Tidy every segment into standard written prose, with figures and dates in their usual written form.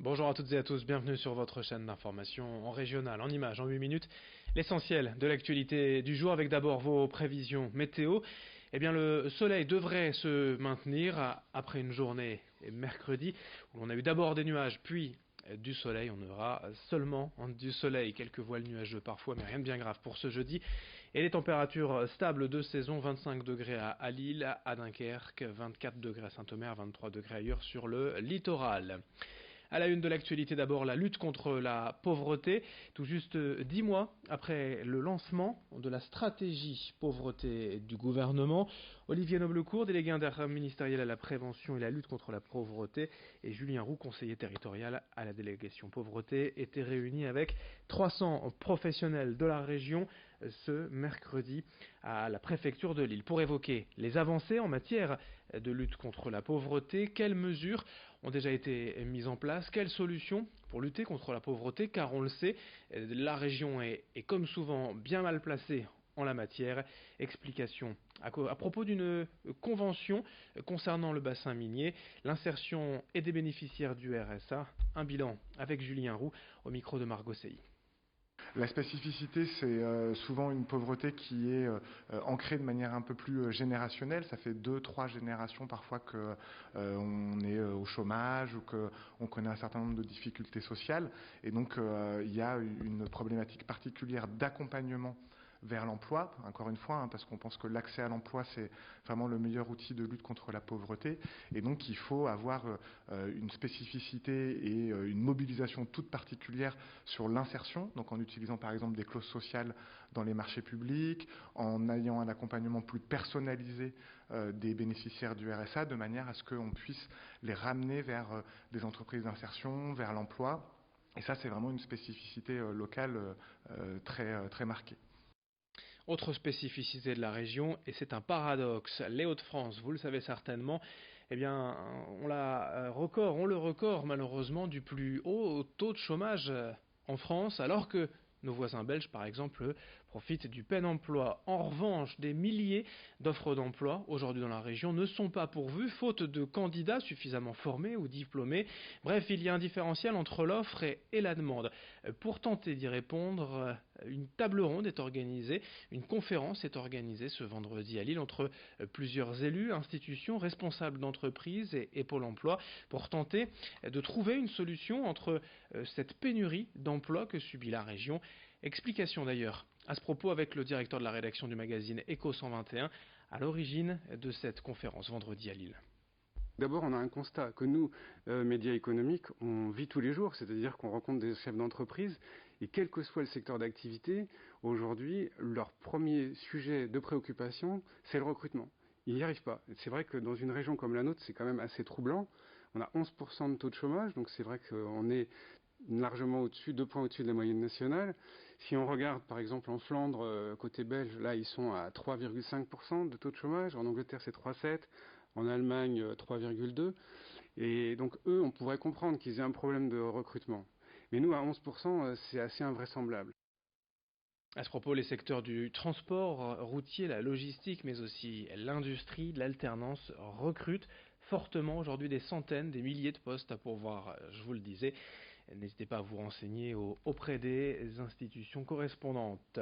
Bonjour à toutes et à tous, bienvenue sur votre chaîne d'information en régional, en images, en 8 minutes. L'essentiel de l'actualité du jour avec d'abord vos prévisions météo. Eh bien, le soleil devrait se maintenir après une journée mercredi où l'on a eu d'abord des nuages, puis du soleil. On aura seulement du soleil, quelques voiles nuageux parfois, mais rien de bien grave pour ce jeudi. Et les températures stables de saison, 25 degrés à Lille, à Dunkerque, 24 degrés à Saint-Omer, 23 degrés ailleurs sur le littoral. À la une de l'actualité d'abord, la lutte contre la pauvreté. Tout juste 10 mois après le lancement de la stratégie pauvreté du gouvernement, Olivier Noblecourt, délégué interministériel à la prévention et la lutte contre la pauvreté, et Julien Roux, conseiller territorial à la délégation pauvreté, étaient réunis avec 300 professionnels de la région ce mercredi à la préfecture de Lille pour évoquer les avancées en matière de lutte contre la pauvreté, quelles mesures ont déjà été mises en place, quelles solutions pour lutter contre la pauvreté, car on le sait, la région est comme souvent bien mal placée en la matière. Explication à propos d'une convention concernant le bassin minier, l'insertion et des bénéficiaires du RSA, un bilan avec Julien Roux au micro de Margot Sey. La spécificité, c'est souvent une pauvreté qui est ancrée de manière un peu plus générationnelle. Ça fait 2-3 générations parfois qu'on est au chômage ou qu'on connaît un certain nombre de difficultés sociales. Et donc, il y a une problématique particulière d'accompagnement vers l'emploi, encore une fois, parce qu'on pense que l'accès à l'emploi, c'est vraiment le meilleur outil de lutte contre la pauvreté. Et donc, il faut avoir une spécificité et une mobilisation toute particulière sur l'insertion, donc en utilisant par exemple des clauses sociales dans les marchés publics, en ayant un accompagnement plus personnalisé des bénéficiaires du RSA, de manière à ce qu'on puisse les ramener vers des entreprises d'insertion, vers l'emploi. Et ça, c'est vraiment une spécificité locale très marquée. Autre spécificité de la région, et c'est un paradoxe, les Hauts-de-France, vous le savez certainement, eh bien, on le record malheureusement du plus haut taux de chômage en France, alors que nos voisins belges, par exemple, profitent du plein emploi. En revanche, des milliers d'offres d'emploi aujourd'hui dans la région ne sont pas pourvues, faute de candidats suffisamment formés ou diplômés. Bref, il y a un différentiel entre l'offre et la demande. Pour tenter d'y répondre, une table ronde est organisée, une conférence est organisée ce vendredi à Lille entre plusieurs élus, institutions, responsables d'entreprises et Pôle emploi pour tenter de trouver une solution entre cette pénurie d'emplois que subit la région. Explication d'ailleurs à ce propos avec le directeur de la rédaction du magazine Echo 121 à l'origine de cette conférence vendredi à Lille. D'abord, on a un constat que nous, médias économiques, on vit tous les jours, c'est-à-dire qu'on rencontre des chefs d'entreprise et quel que soit le secteur d'activité, aujourd'hui, leur premier sujet de préoccupation, c'est le recrutement. Ils n'y arrivent pas. C'est vrai que dans une région comme la nôtre, c'est quand même assez troublant. On a 11% de taux de chômage, donc c'est vrai qu'on est largement au-dessus, 2 points au-dessus de la moyenne nationale. Si on regarde par exemple en Flandre, côté belge, là ils sont à 3,5% de taux de chômage, en Angleterre c'est 3,7%, en Allemagne 3,2%, et donc eux on pourrait comprendre qu'ils aient un problème de recrutement. Mais nous à 11% c'est assez invraisemblable. À ce propos, les secteurs du transport routier, la logistique, mais aussi l'industrie, l'alternance recrutent fortement aujourd'hui des centaines, des milliers de postes à pourvoir, je vous le disais. N'hésitez pas à vous renseigner auprès des institutions correspondantes.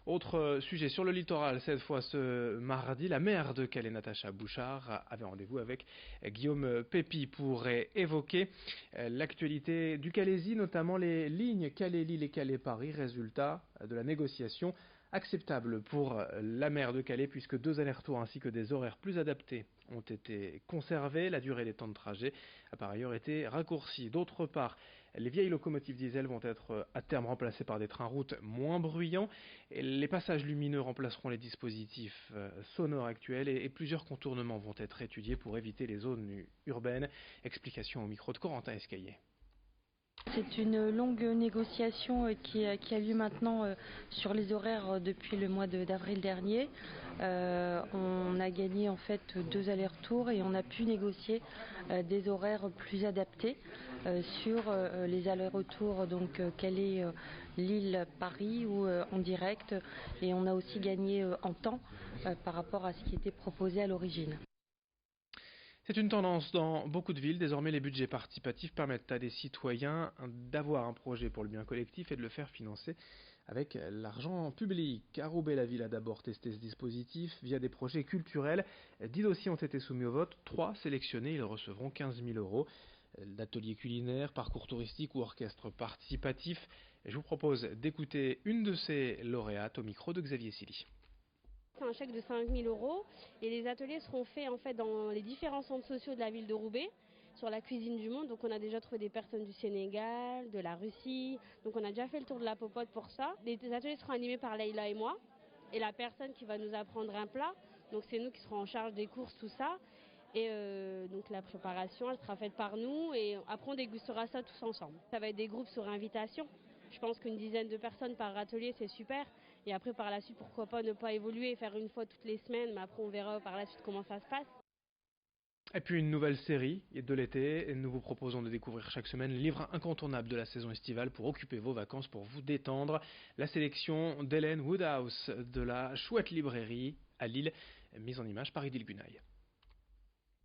Autre sujet sur le littoral, cette fois ce mardi, la maire de Calais, Natacha Bouchard, avait rendez-vous avec Guillaume Pépi pour évoquer l'actualité du Calaisis, notamment les lignes Calais-Lille et Calais-Paris, résultat de la négociation acceptable pour la maire de Calais puisque 2 allers-retours ainsi que des horaires plus adaptés ont été conservés. La durée des temps de trajet a par ailleurs été raccourcie. D'autre part, les vieilles locomotives diesel vont être à terme remplacées par des trains-routes moins bruyants. Et les passages lumineux remplaceront les dispositifs sonores actuels et plusieurs contournements vont être étudiés pour éviter les zones urbaines. Explication au micro de Corentin Escaillé. C'est une longue négociation qui a lieu maintenant sur les horaires depuis le mois d'avril dernier. On a gagné en fait 2 allers-retours et on a pu négocier des horaires plus adaptés sur les allers-retours donc Calais, Lille, Paris ou en direct, et on a aussi gagné en temps par rapport à ce qui était proposé à l'origine. C'est une tendance dans beaucoup de villes. Désormais, les budgets participatifs permettent à des citoyens d'avoir un projet pour le bien collectif et de le faire financer avec l'argent public. À Roubaix, la ville a d'abord testé ce dispositif via des projets culturels. 10 dossiers ont été soumis au vote, 3 sélectionnés, ils recevront 15 000 euros. D'ateliers culinaires, parcours touristiques ou orchestre participatif. Je vous propose d'écouter une de ces lauréates au micro de Xavier Silly. C'est un chèque de 5 000 euros et les ateliers seront faits en fait dans les différents centres sociaux de la ville de Roubaix sur la cuisine du monde. Donc on a déjà trouvé des personnes du Sénégal, de la Russie. Donc on a déjà fait le tour de la popote pour ça. Les ateliers seront animés par Leïla et moi et la personne qui va nous apprendre un plat. Donc c'est nous qui serons en charge des courses, tout ça. Et donc la préparation, elle sera faite par nous et après on dégustera ça tous ensemble. Ça va être des groupes sur invitation. Je pense qu'une dizaine de personnes par atelier, c'est super. Et après, par la suite, pourquoi pas ne pas évoluer et faire une fois toutes les semaines. Mais après, on verra par la suite comment ça se passe. Et puis une nouvelle série de l'été. Nous vous proposons de découvrir chaque semaine le livre incontournable de la saison estivale pour occuper vos vacances, pour vous détendre. La sélection d'Hélène Woodhouse de la Chouette Librairie à Lille, mise en image par Idil Gunaï.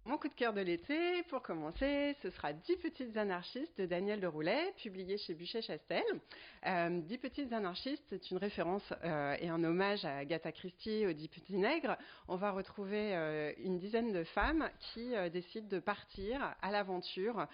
Mon coup de cœur de l'été, pour commencer, ce sera 10 petites anarchistes de Daniel de Roulet, publié chez Buchet-Chastel. 10 petites anarchistes, c'est une référence et un hommage à Agatha Christie, aux 10 petits nègres. On va retrouver une dizaine de femmes qui décident de partir à l'aventure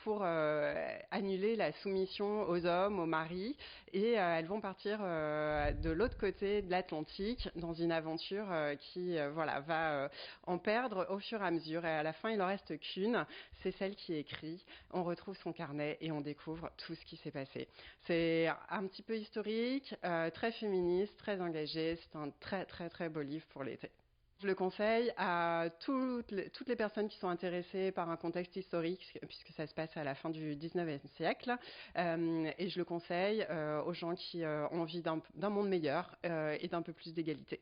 pour annuler la soumission aux hommes, aux maris. Et elles vont partir de l'autre côté de l'Atlantique dans une aventure qui va en perdre au fur et à mesure, et à la fin il en reste qu'une, c'est celle qui écrit. On retrouve son carnet et on découvre tout ce qui s'est passé. C'est un petit peu historique, très féministe, très engagé. C'est un très très très beau livre pour l'été. Je le conseille à toutes les personnes qui sont intéressées par un contexte historique, puisque ça se passe à la fin du 19e siècle. Et je le conseille aux gens qui ont envie d'un monde meilleur et d'un peu plus d'égalité.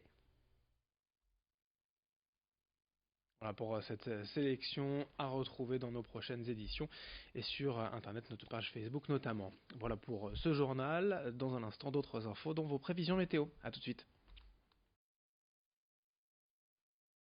Voilà pour cette sélection à retrouver dans nos prochaines éditions et sur Internet, notre page Facebook notamment. Voilà pour ce journal. Dans un instant, d'autres infos, dont vos prévisions météo. A tout de suite.